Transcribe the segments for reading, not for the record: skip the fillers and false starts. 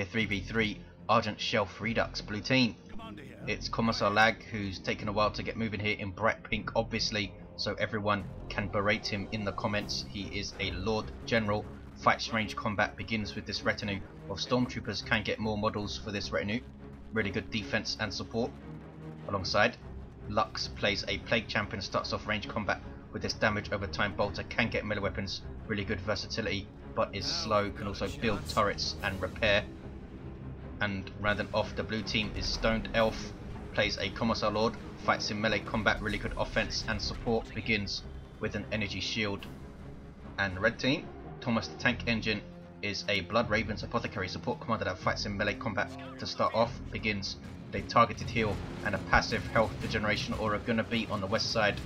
here 3v3 Argent Shelf Redux blue team. It's Commissar lag who's taken a while to get moving here in bright pink, obviously, so everyone can berate him in the comments. He is a Lord General. Fights range combat begins with this retinue of stormtroopers. Can get more models for this retinue. Really good defense and support. Alongside, Lux plays a plague champion, starts off range combat with this damage over time bolter. Can get melee weapons, really good versatility, but is slow. Can also build turrets and repair. And rounding off the blue team is Stoned Elf, plays a Commissar Lord, fights in melee combat, really good offense and support, begins with an energy shield. And red team, Thomas the Tank Engine, is a Blood Ravens Apothecary support commander that fights in melee combat to start off, begins with a targeted heal and a passive health regeneration aura. Gonna be on the west side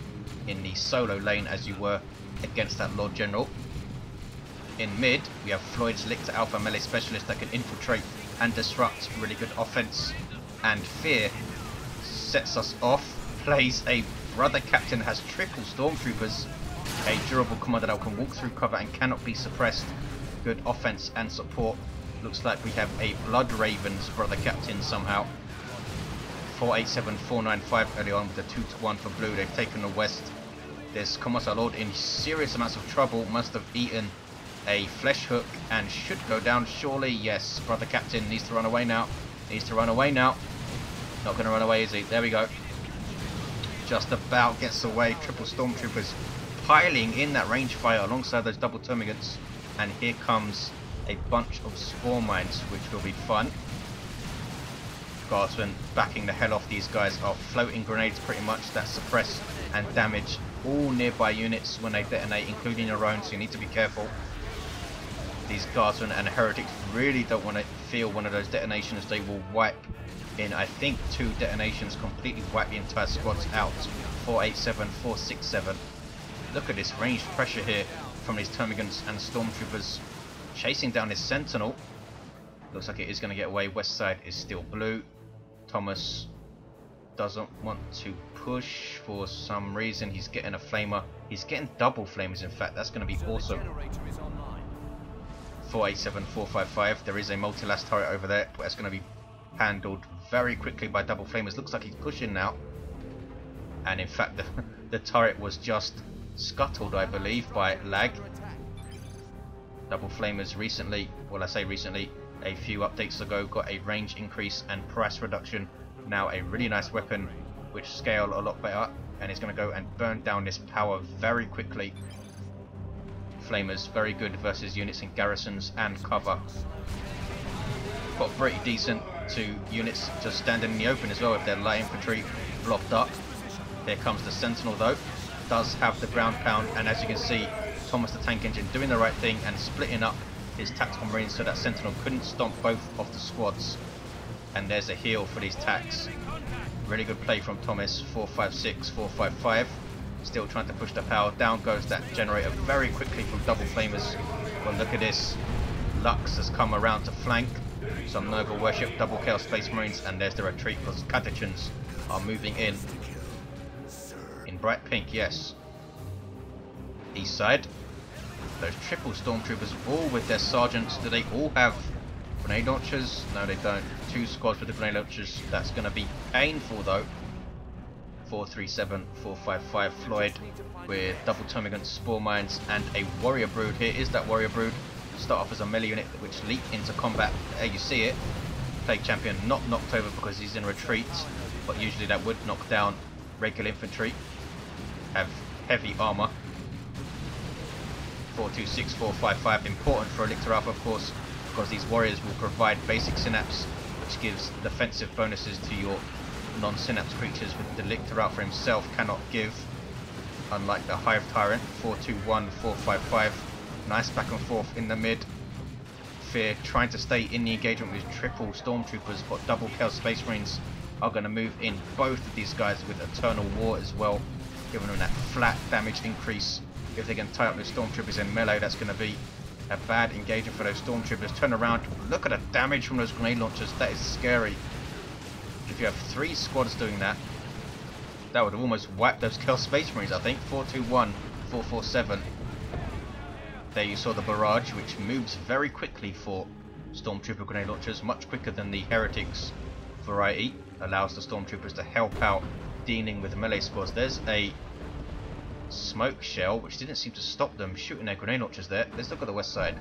in the solo lane as you were against that Lord General. In mid, we have Floyd's Lictor Alpha melee specialist that can infiltrate and disrupt. Really good offense and fear. Sets us off, plays a brother captain, has triple stormtroopers, a durable commander that can walk through cover and cannot be suppressed. Good offense and support. Looks like we have a Blood Ravens brother captain somehow. 487, 495 early on with the 2-1 for blue. They've taken the west. This Commissar Lord in serious amounts of trouble, must have eaten a flesh hook and should go down surely. Yes, brother captain needs to run away now. Needs to run away now. Not going to run away, is he? There we go. Just about gets away. Triple stormtroopers piling in that range fire alongside those double termagants. And here comes a bunch of spore mines, which will be fun. Guardsmen backing the hell off these guys are floating grenades pretty much that suppress and damage all nearby units when they detonate, including your own, so you need to be careful. These guardsmen and heretics really don't want to feel one of those detonations. They will wipe in, I think, 2 detonations, completely wipe the entire squads out. 487, 467. Look at this ranged pressure here from these termagants and stormtroopers chasing down this sentinel. Looks like it is going to get away. West side is still blue. Thomas doesn't want to push for some reason. He's getting a flamer. He's getting double flamers, in fact. That's going to be awesome. 487, 455. There is a multi-last turret over there, but it's going to be handled very quickly by double flamers. Looks like he's pushing now. And in fact, the turret was just scuttled, I believe, by lag. Double flamers recently, well, I say recently, a few updates ago, got a range increase and price reduction. Now a really nice weapon which scale a lot better, and it's going to go and burn down this power very quickly. Flamers very good versus units in garrisons and cover. Got pretty decent to units just standing in the open as well if they're light infantry blocked up. Here comes the Sentinel though. Does have the ground pound, and as you can see, Thomas the Tank Engine doing the right thing and splitting up his tactical marines so that Sentinel couldn't stomp both of the squads. And there's a heal for these tacks. Really good play from Thomas. 456, 455. Still trying to push the power. Down goes that generator very quickly from double flamers. Well, look at this. Lux has come around to flank. Some Nova worship, double Chaos Space Marines, and there's the retreat because Catechans are moving in. In bright pink, yes. East side. Those triple stormtroopers all with their sergeants. Do they all have grenade launchers? No, they don't. 2 squads with the grenade launchers. That's going to be painful though. 437, 455 Floyd with double termagant spore mines and a warrior brood. Here is that warrior brood. Start off as a melee unit which leap into combat. There you see it. Plague champion not knocked over because he's in retreat, but usually that would knock down regular infantry. Have heavy armor. 426, 455 important for a Lictor Alpha, of course, because these warriors will provide basic synapse, which gives defensive bonuses to your non-synapse creatures, with the Lictor Alpha himself cannot give, unlike the Hive Tyrant. 421, 455. Nice back and forth in the mid. Fear trying to stay in the engagement with triple stormtroopers, but double Chaos Space Marines are going to move in both of these guys with Eternal War as well, giving them that flat damage increase. If they can tie up those stormtroopers in melee, that's going to be a bad engagement for those stormtroopers. Turn around, look at the damage from those grenade launchers. That is scary. If you have 3 squads doing that, that would almost wipe those Chaos Space Marines, I think. 421, 447. There you saw the barrage, which moves very quickly for Stormtrooper grenade launchers, much quicker than the Heretics variety, allows the Stormtroopers to help out dealing with the melee squads. There's a smoke shell which didn't seem to stop them shooting their grenade launchers there. Let's look at the west side.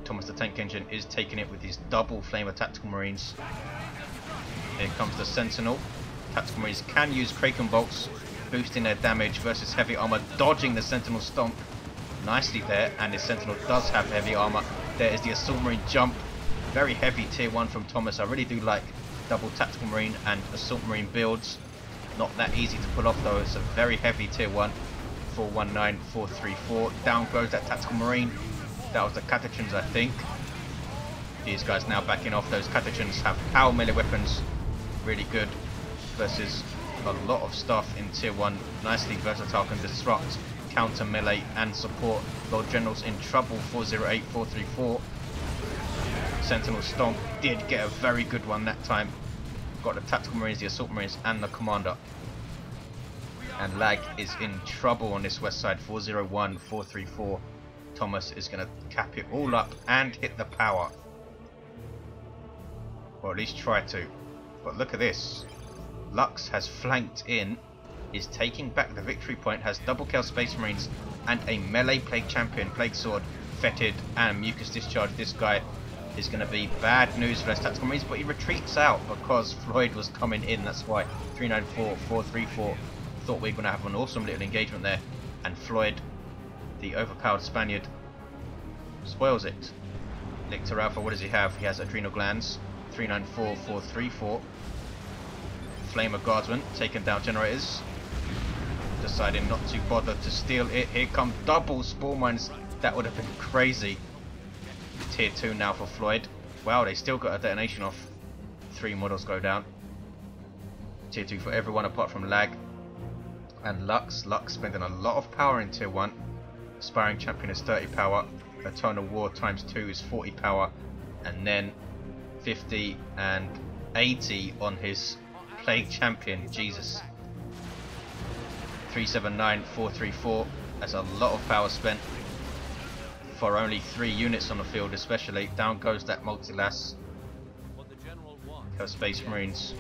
Thomas the Tank Engine is taking it with his double flamer tactical marines. Here comes the Sentinel. Tactical marines can use Kraken bolts, boosting their damage versus heavy armor, dodging the Sentinel stomp nicely there, and his Sentinel does have heavy armor. There is the Assault Marine jump, very heavy tier 1 from Thomas. I really do like double tactical marine and Assault Marine builds. Not that easy to pull off though. It's a very heavy tier 1. 419, 434. Down goes that tactical marine. That was the Catechins, I think. These guys now backing off. Those Catechins have power melee weapons, really good versus a lot of stuff in tier 1. Nicely versatile, can disrupt, counter melee and support. Lord General's in trouble. 408, 434. Sentinel Stomp did get a very good one that time. Got the tactical marines, the assault marines and the commander. And Lag is in trouble on this west side. 401, 434. Thomas is going to cap it all up and hit the power. Or at least try to. But look at this. Lux has flanked in, is taking back the victory point, has double kill Space Marines and a melee Plague Champion, Plague Sword, Fetid and Mucus Discharge. This guy is going to be bad news for those tactical marines, but he retreats out because Floid was coming in. That's why 394, 434. Thought we were going to have an awesome little engagement there, and Floid, the overpowered Spaniard, spoils it. Lictor Alpha, what does he have? He has Adrenal Glands. 394, 434. Flamer Guardsman taking down generators, deciding not to bother to steal it. Here come double Spore Mines. That would have been crazy. Tier 2 now for Floyd. Wow, they still got a detonation off. 3 models go down. Tier 2 for everyone apart from Lag and Lux. Lux spending a lot of power in tier 1. Aspiring Champion is 30 power. Eternal War times 2 is 40 power. And then 50 and 80 on his Plague Champion. Jesus. 379, 434. That's a lot of power spent for only 3 units on the field, especially. Down goes that multi-lass. Her Space Marines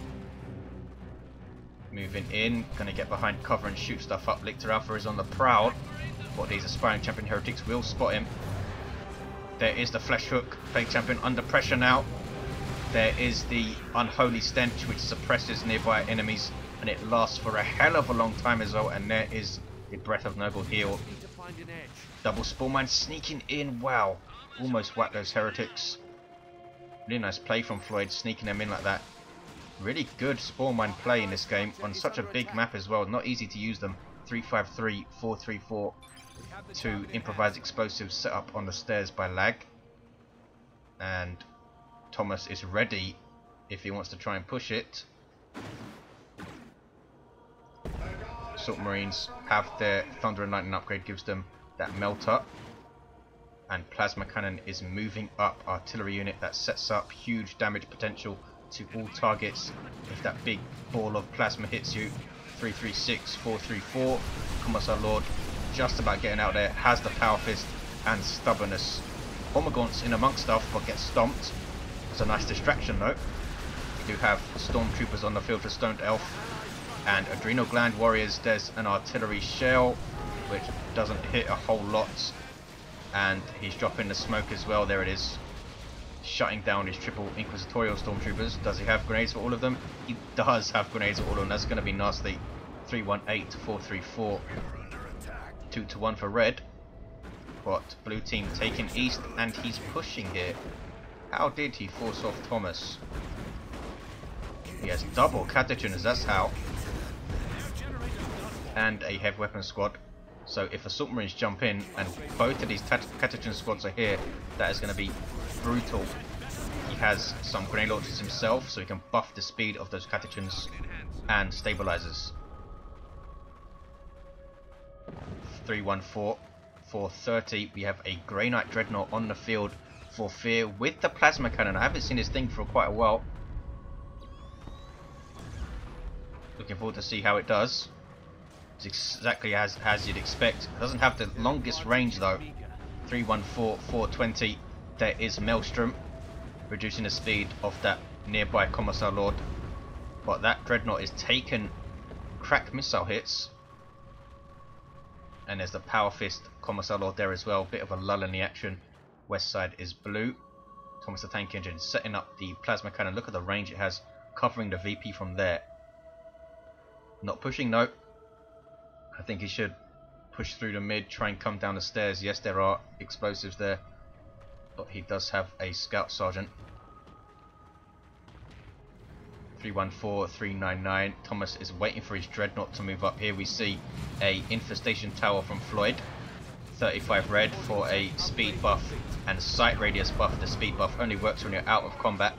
moving in, gonna get behind cover and shoot stuff up. Lictor Alpha is on the prowl, but these aspiring champion heretics will spot him. There is the Flesh Hook, Plague Champion under pressure now. There is the Unholy Stench, which suppresses nearby enemies, and it lasts for a hell of a long time as well. And there is the Breath of Noble Heal. Double Spore Mine sneaking in. Wow, almost whacked those heretics. Really nice play from Floyd, sneaking them in like that. Really good Spore Mine play in this game on such a big map as well. Not easy to use them. 353, 434 to improvised explosives set up on the stairs by Lag. And Thomas is ready if he wants to try and push it. Assault Marines have their Thunder and Lightning upgrade, gives them that melt up. And Plasma Cannon is moving up. Artillery unit that sets up huge damage potential to all targets if that big ball of plasma hits you. 336, 434. Commissar Lord just about getting out there, has the Power Fist and Stubbornness. Omagaunt's in amongst stuff but gets stomped. It's a nice distraction though. We do have Stormtroopers on the field for Stoned Elf and Adrenal Gland Warriors. There's an artillery shell which doesn't hit a whole lot, and he's dropping the smoke as well. There it is, shutting down his triple Inquisitorial Stormtroopers. Does he have grenades for all of them? He does have grenades for all of them. That's going to be nasty. 318, 434. 2-1 for red, but blue team taking east, and he's pushing here. How did he force off Thomas? He has double Catechins, that's how. And a heavy weapon squad. So if Assault Marines jump in and both of these Catechin squads are here, that is going to be brutal. He has some grenade launchers himself, so he can buff the speed of those Catechins and stabilizers. 314, 430. We have a Grey Knight Dreadnought on the field for Fear with the Plasma Cannon. I haven't seen this thing for quite a while. Looking forward to see how it does. It's exactly as you'd expect. It doesn't have the longest range though. 314, 420. There is Maelstrom, reducing the speed of that nearby Commissar Lord. But that Dreadnought is taking crack missile hits. And there's the Power Fist Commissar Lord there as well. Bit of a lull in the action. West side is blue. Thomas the Tank Engine setting up the plasma cannon. Look at the range it has, covering the VP from there. Not pushing, no. I think he should push through the mid, try and come down the stairs. Yes, there are explosives there, but he does have a Scout Sergeant. 314, 399. Thomas is waiting for his Dreadnought to move up. Here we see a infestation tower from Floid. 35 red for a speed buff and sight radius buff. The speed buff only works when you're out of combat,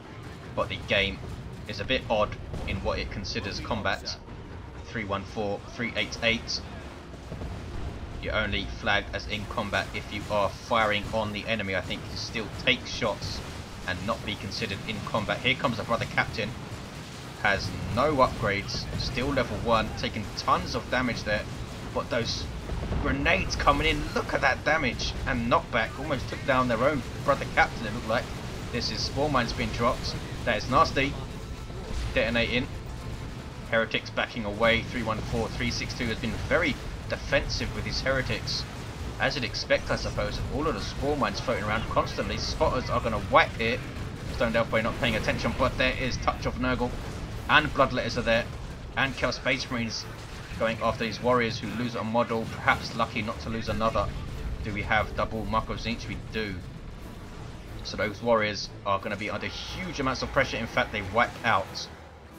but the game is a bit odd in what it considers combat. 314, 388. You only flag as in combat if you are firing on the enemy. I think you still take shots and not be considered in combat. Here comes the brother captain. Has no upgrades, still level 1, taking tons of damage there, but those grenades coming in, look at that damage and knockback, almost took down their own brother captain. It looked like. This is spore mines being dropped. That is nasty. Detonating. Heretics backing away. 314, 362 has been very defensive with his heretics, as you'd expect, I suppose. All of the spore mines floating around constantly. Spotters are going to wipe here. Stone Delphi not paying attention, but there is Touch of Nurgle. And Bloodletters are there, and Chaos Space Marines going after these warriors who lose a model, perhaps lucky not to lose another. Do we have double Mark of Zinch? We do. So those warriors are going to be under huge amounts of pressure. In fact, they wipe out.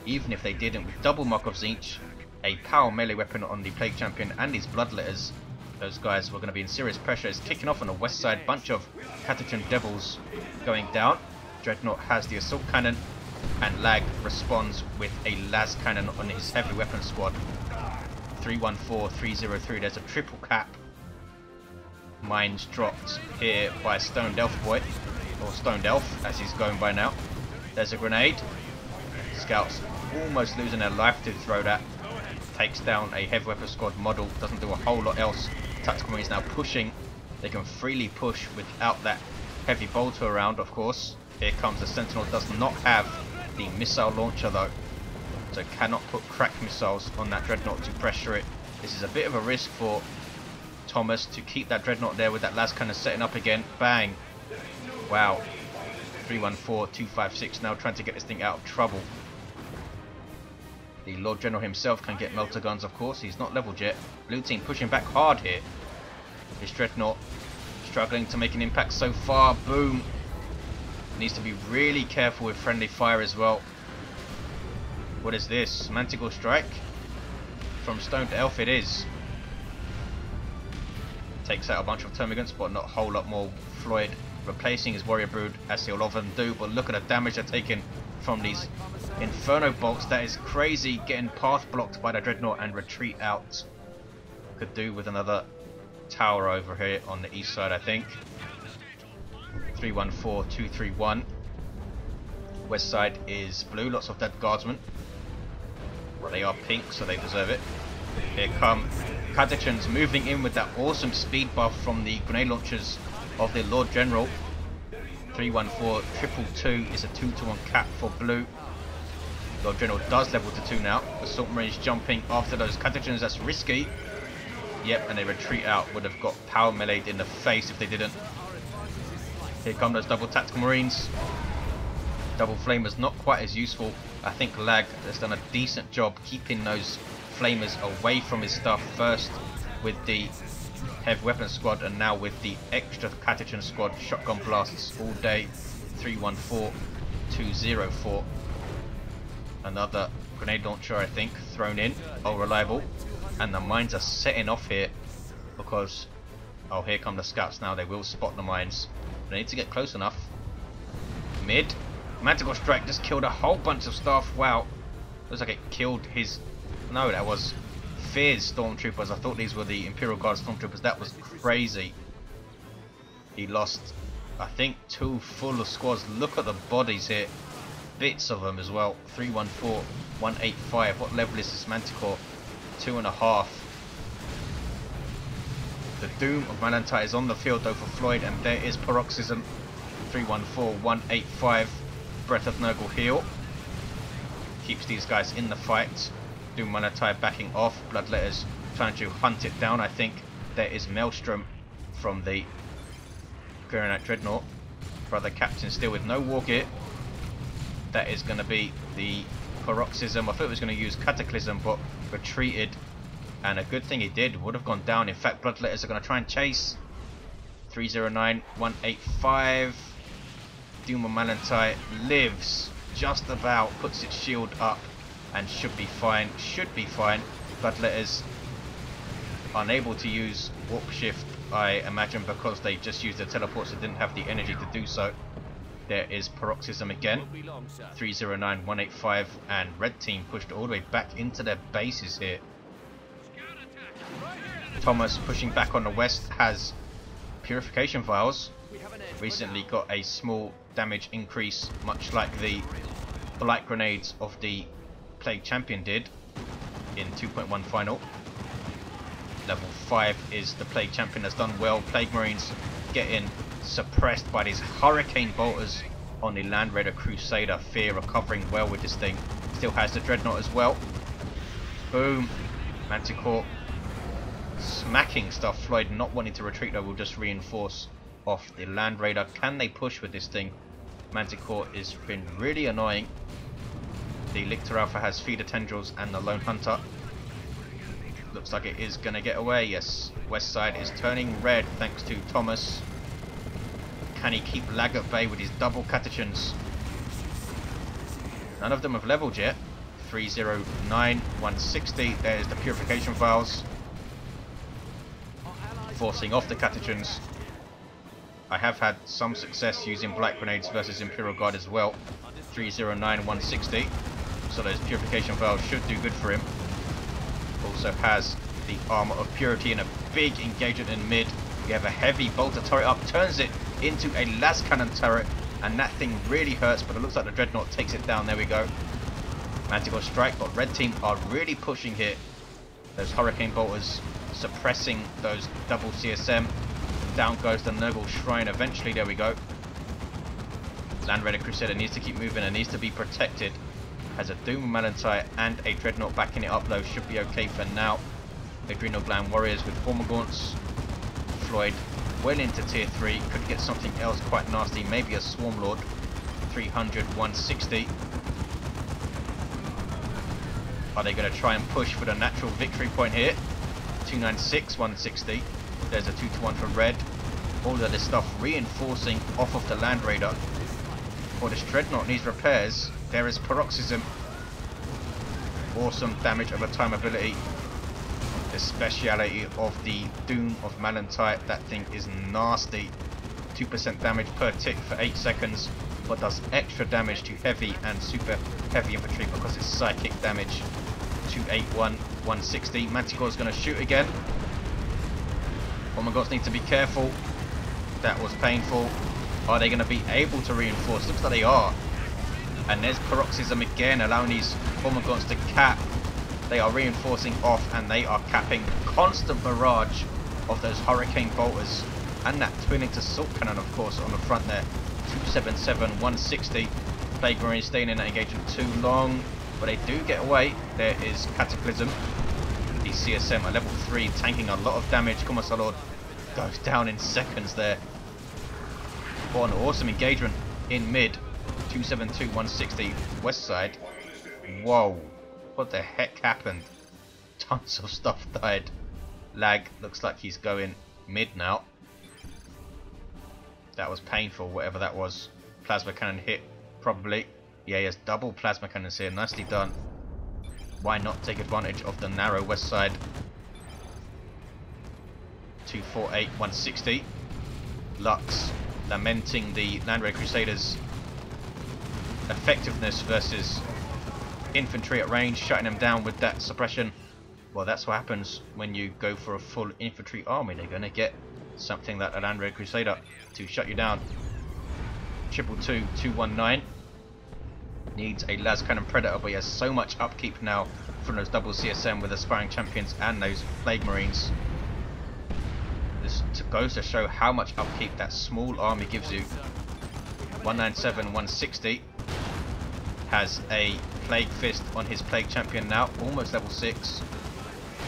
Even if they didn't, with double Mark of Zinch, a power melee weapon on the Plague Champion and these Bloodletters, those guys were going to be in serious pressure. It's kicking off on the west side, bunch of Catachan Devils going down. Dreadnought has the assault cannon, and Lag responds with a las cannon on his heavy weapon squad. 314, 303, there's a triple cap. Mines dropped here by Stone Delph Boy, or Stone Delph as he's going by now. There's a grenade. Scouts almost losing their life to throw that. Takes down a heavy weapon squad model, doesn't do a whole lot else. Tactical Marines now pushing. They can freely push without that heavy bolter around, of course. Here comes the Sentinel, does not have the missile launcher though, so cannot put crack missiles on that Dreadnought to pressure it. This is a bit of a risk for Thomas to keep that Dreadnought there with that las cannon setting up again. Bang! Wow. 314, 256 now trying to get this thing out of trouble. The Lord General himself can get melter guns, of course. He's not leveled yet. Blue team pushing back hard here. His Dreadnought struggling to make an impact so far. Boom! Needs to be really careful with friendly fire as well. What is this? Manticore Strike? From Stone to Elf it is. Takes out a bunch of Termagants, but not a whole lot more. Floyd replacing his Warrior Brood, as he'll often do, but look at the damage they're taking from these Inferno Bolts. That is crazy, getting path blocked by the Dreadnought and retreat out. Could do with another tower over here on the east side, I think. 314, 231. West side is blue, lots of dead guardsmen. Well, they are pink, so they deserve it. Here come Catachans moving in with that awesome speed buff from the grenade launchers of the Lord General. 314, 222 is a 2-to-1 cap for blue. Lord General does level to 2 now. Assault Marines jumping after those Catachans, that's risky. Yep, and they retreat out. Would have got power meleeed in the face if they didn't. Here come those double Tactical Marines. Double Flamers not quite as useful. I think Lag has done a decent job keeping those Flamers away from his stuff, first with the heavy weapon squad and now with the extra Catachan squad. Shotgun blasts all day. 314, 204. Another grenade launcher, I think, thrown in. Oh, reliable. And the mines are setting off here because, oh, here come the scouts now. They will spot the mines. They need to get close enough. Mid. Manticore Strike just killed a whole bunch of staff. Wow. Looks like it killed his... No, that was Fear's Stormtroopers. I thought these were the Imperial Guard Stormtroopers. That was crazy. He lost, I think, 2 full of squads. Look at the bodies here. Bits of them as well. 314, 185. What level is this Manticore? 2.5. The doom of Malantai is on the field though for Floyd, and there is Paroxysm. 314185. Breath of Nurgle heal. Keeps these guys in the fight. Doom Manatai backing off. Bloodletters trying to hunt it down. I think there is Maelstrom from the Granite Dreadnought. Brother Captain still with no war gear. That is going to be the Paroxysm. I thought it was going to use Cataclysm, but retreated. And a good thing he did. Would have gone down. In fact, Bloodletters are going to try and chase. 309185. Doom Manatai lives just about. Puts its shield up. And should be fine. Should be fine. Bloodletters unable to use Warp Shift, I imagine, because they just used the teleports and didn't have the energy to do so. There is Paroxysm again. 309185, and red team pushed all the way back into their bases here. Thomas pushing back on the west has Purification Vials. Recently got a small damage increase, much like the Blight Grenades of the Plague Champion did in 2.1 final. Level 5 is the Plague Champion, has done well. Plague Marines getting suppressed by these Hurricane Bolters on the Land Raider Crusader. Fear recovering well with this thing. Still has the Dreadnought as well. Boom. Manticore smacking stuff. Floyd not wanting to retreat though, will just reinforce off the Land Raider. Can they push with this thing? Manticore has been really annoying. The Lictor Alpha has Feeder Tendrils and the Lone Hunter. Looks like it is going to get away. Yes, west side is turning red thanks to Thomas. Can he keep Lag at bay with his double Catechins? None of them have leveled yet. 309160. There's the Purification Vials. Forcing off the Catechins. I have had some success using Black Grenades versus Imperial Guard as well. 309160. So those Purification Vials should do good for him. Also has the Armor of Purity and a big engagement in mid. We have a heavy bolter turret up, turns it into a las cannon turret, and that thing really hurts, but it looks like the Dreadnought takes it down. There we go. Manticore strike, but red team are really pushing here. Those Hurricane Bolters suppressing those double CSM. Down goes the Nurgle Shrine eventually. There we go. Land Raider Crusader needs to keep moving and needs to be protected. Has a Doom Manatai and a Dreadnought backing it up though. Should be okay for now. Adrenal Gland Warriors with Formagaunts. Floyd well into tier 3. Could get something else quite nasty. Maybe a Swarm Lord. 300-160. Are they going to try and push for the natural victory point here? 296-160. There's a 2-1 for red. All of this stuff reinforcing off of the Land Raider. Well, this Dreadnought needs repairs. There is Paroxysm. Awesome damage over time ability. The speciality of the Doom of Malantai. That thing is nasty. 2% damage per tick for 8 seconds. But does extra damage to heavy and super heavy infantry because it's psychic damage. 281-160. Manticore is going to shoot again. Oh my god, need to be careful. That was painful. Are they going to be able to reinforce? Looks like they are. And there's Paroxysm again, allowing these Formagaunts to cap. They are reinforcing off and they are capping. Constant barrage of those Hurricane Bolters. And that twinning to Salt Cannon, of course, on the front there. 277-160. Plague Marines staying in that engagement too long. But they do get away. There is Cataclysm. The CSM at level 3 tanking a lot of damage. Commissar Lord goes down in seconds there. What an awesome engagement in mid. 272-160 west side. Whoa, what the heck happened? Tons of stuff died. Lag looks like he's going mid now. That was painful, whatever that was. Plasma cannon hit, probably. Yeah, he has double plasma cannons here. Nicely done. Why not take advantage of the narrow west side? 248-160. Lux lamenting the Land Raider Crusaders' effectiveness versus infantry at range, shutting them down with that suppression. Well, that's what happens when you go for a full infantry army. They're going to get something like a Land Raider Crusader to shut you down. 222-219 needs a las cannon Predator, but he has so much upkeep now from those double CSM with aspiring champions and those Plague Marines. This goes to show how much upkeep that small army gives you. 197, 160. Has a Plague Fist on his Plague Champion now, almost level 6.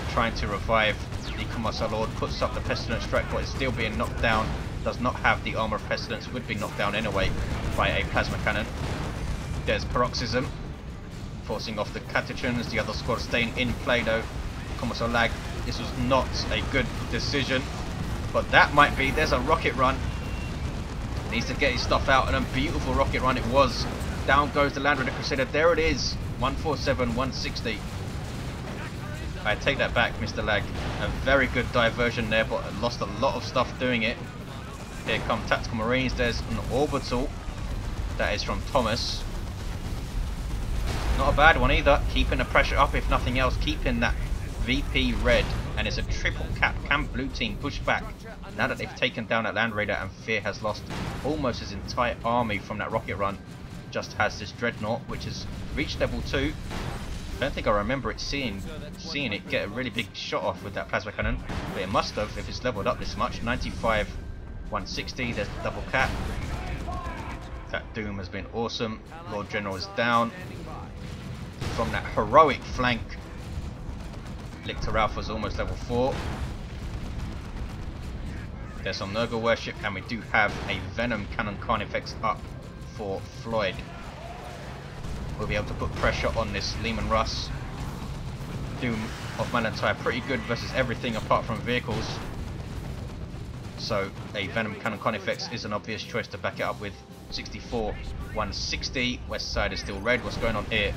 Trying to revive the Commissar Lord, puts up the Pestilence Strike, but is still being knocked down. Does not have the Armor of Pestilence, would be knocked down anyway by a Plasma Cannon. There's Paroxysm, forcing off the Catechins. The other squad staying in play though. Commissar Lag, this was not a good decision, but that might be. There's a rocket run. Needs to get his stuff out, and a beautiful rocket run it was. Down goes the Land Raider Crusader. There it is. 147, 160. I take that back, Mr. Lag. A very good diversion there, but lost a lot of stuff doing it. Here come Tactical Marines. There's an orbital. That is from Thomas. Not a bad one either. Keeping the pressure up, if nothing else. Keeping that VP red. And it's a triple cap. Can blue team push back? Now that they've taken down that Land Raider, and Fear has lost almost his entire army from that rocket run. Just has this Dreadnought, which has reached level 2. I don't think I remember it seeing it get a really big shot off with that Plasma Cannon, but it must have if it's leveled up this much. 95, 160. There's the double cap. That Doom has been awesome. Lord General is down from that heroic flank. Lictor Alpha's almost level 4. There's some Nurgle worship, and we do have a Venom Cannon Carnifex up for Floyd. We'll be able to put pressure on this Lehman Russ. Doom of Malantai pretty good versus everything apart from vehicles. So a Venom Cannon Carnifex is an obvious choice to back it up with. 64, 160. West side is still red. What's going on here?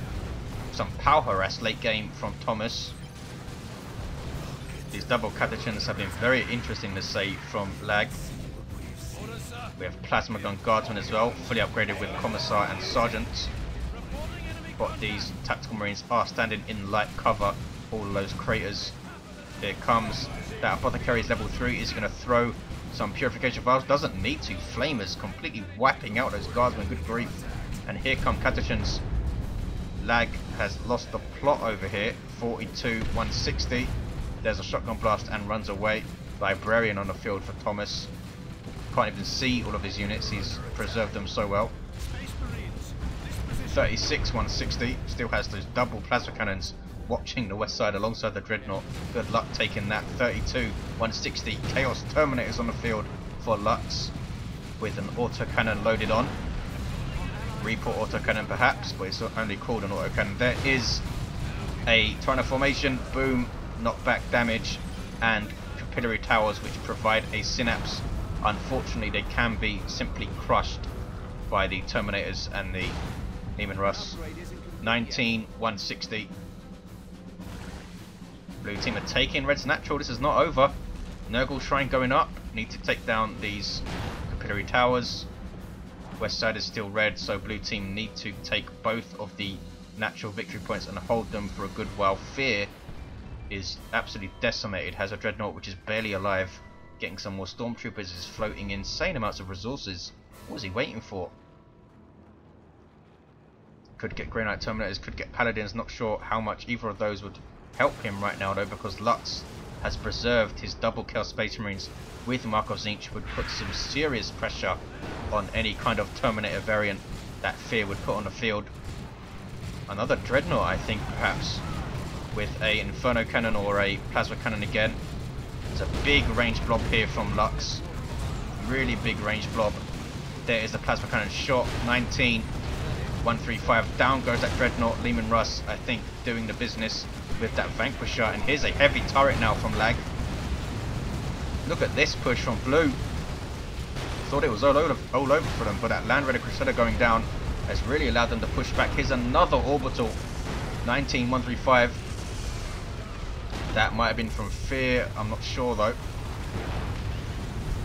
Some power harass late game from Thomas. These double Catechins have been very interesting to say from Lag. We have Plasma Gun Guardsmen as well, fully upgraded with Commissar and Sergeant. But these Tactical Marines are standing in light cover, all of those craters. Here comes that Apothecary is level 3, is going to throw some Purification Vials, doesn't need to. Flamers completely wiping out those Guardsmen, good grief. And here come Catechins. Lag has lost the plot over here, 42, 160. There's a Shotgun Blast and runs away. Librarian on the field for Thomas. Can't even see all of his units, he's preserved them so well. 36, 160, still has those double Plasma Cannons watching the west side alongside the Dreadnought. Good luck taking that. 32, 160, Chaos Terminators on the field for Lux with an autocannon loaded on. Report autocannon perhaps, but it's only called an autocannon. There is a Tyranids formation, boom, knockback damage, and capillary towers which provide a synapse. Unfortunately, they can be simply crushed by the Terminators and the Lehman Russ. 19, 160. Blue team are taking red's natural. This is not over. Nurgle Shrine going up. Need to take down these capillary towers. West side is still red, so blue team need to take both of the natural victory points and hold them for a good while. Fear is absolutely decimated. Has a Dreadnought which is barely alive. Getting some more Stormtroopers, is floating insane amounts of resources. What is he waiting for? Could get Grey Knight Terminators, could get Paladins. Not sure how much either of those would help him right now though, because Lux has preserved his double kill Space Marines with Markov Zinch, would put some serious pressure on any kind of Terminator variant that Fear would put on the field. Another Dreadnought, I think, perhaps, with a Inferno Cannon or a Plasma Cannon again. It's a big range blob here from Lux. Really big range blob. There is the Plasma Cannon shot. 19, 135. Down goes that Dreadnought. Lehman Russ, I think, doing the business with that Vanquisher. And here's a heavy turret now from Lag. Look at this push from Blue. Thought it was all over for them, but that Land Raider Crusader going down has really allowed them to push back. Here's another orbital. 19, 135. That might have been from Fear, I'm not sure though.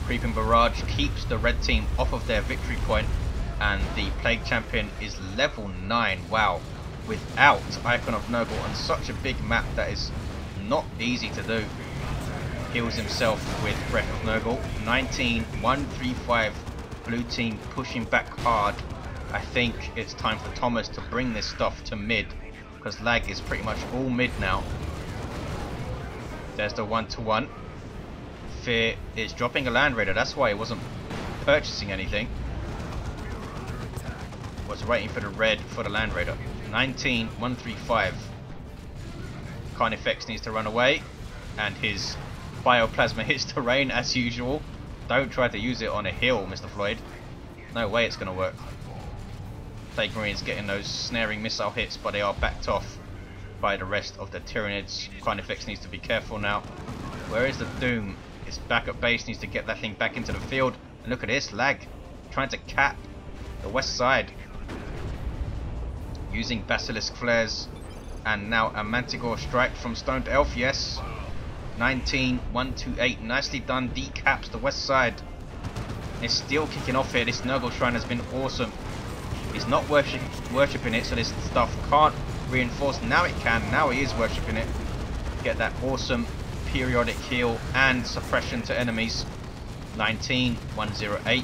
Creeping Barrage keeps the red team off of their victory point, and the Plague Champion is level 9. Wow. Without Icon of Nurgle on such a big map, that is not easy to do. Heals himself with Breath of Nurgle. 19, 135. Blue team pushing back hard. I think it's time for Thomas to bring this stuff to mid, because Lag is pretty much all mid now. There's the 1-to-1. Fear is dropping a Land Raider, that's why he wasn't purchasing anything. was waiting for the red for the Land Raider. 19135. Carnifex needs to run away, and his bioplasma hits terrain as usual. Don't try to use it on a hill, Mr. Floyd. No way it's going to work. Plague Marines getting those snaring missile hits, but they are backed off by the rest of the Tyranids. Carnifex needs to be careful now. Where is the Doom? It's back at base, needs to get that thing back into the field. And look at this, lag. Trying to cap the west side. Using Basilisk Flares. And now a Manticore strike from Stoned Elf, yes. 19128, nicely done, decaps the west side. It's still kicking off here. This Nurgle Shrine has been awesome. He's not worshipping it, so this stuff can't reinforce. Now it can, now he is worshipping it. Get that awesome periodic heal and suppression to enemies. 19108.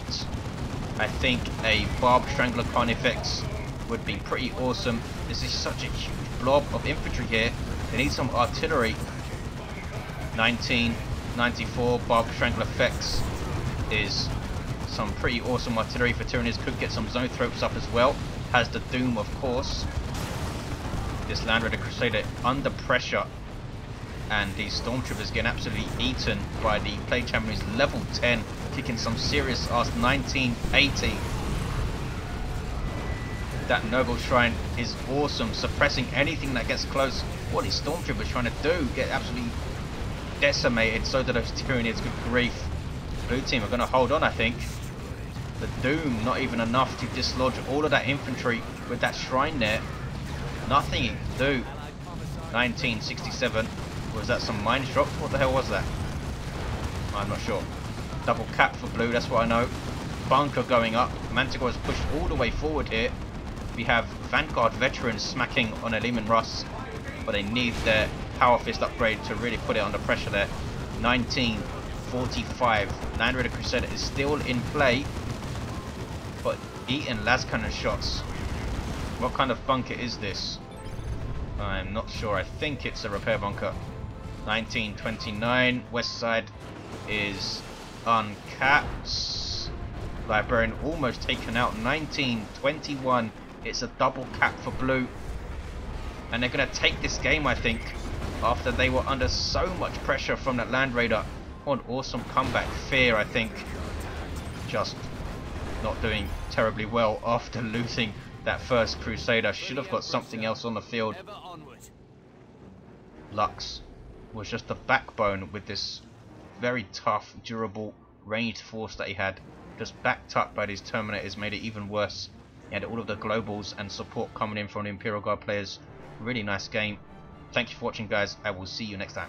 I think a Barb Strangler Carnifex would be pretty awesome. This is such a huge blob of infantry here. They need some artillery. 1994 Barb Strangler Effects is some pretty awesome artillery for Tyranids. Could get some Zoanthropes up as well. Has the Doom, of course. This Land Raider Crusader under pressure, and these Stormtroopers getting absolutely eaten by the Plague Champions level 10, kicking some serious ass. 1980. That Nurgle Shrine is awesome, suppressing anything that gets close. What is Stormtroopers trying to do? Get absolutely decimated. So do those Tyranids. Good grief. Blue team are going to hold on, I think. The Doom, not even enough to dislodge all of that infantry with that shrine there. Nothing it can do. 1967. Was that some mines dropped? What the hell was that? I'm not sure. Double cap for blue, that's what I know. Bunker going up. Manticore is pushed all the way forward here. We have Vanguard veterans smacking on a Lehman Russ, but they need their Power Fist upgrade to really put it under pressure there. 1945. Land Raider Crusader is still in play, but eating las cannon shots. What kind of bunker is this? I'm not sure. I think it's a repair bunker. 1929. West side is uncapped. Librarian almost taken out. 1921. It's a double cap for blue. And they're going to take this game, I think, after they were under so much pressure from that Land Raider. What an awesome comeback. Fear, I think, just not doing terribly well after losing that first Crusader. Should have got something else on the field. Lux was just the backbone with this very tough, durable, ranged force that he had. Just backed up by these Terminators made it even worse. He had all of the globals and support coming in from the Imperial Guard players. Really nice game. Thank you for watching, guys. I will see you next time.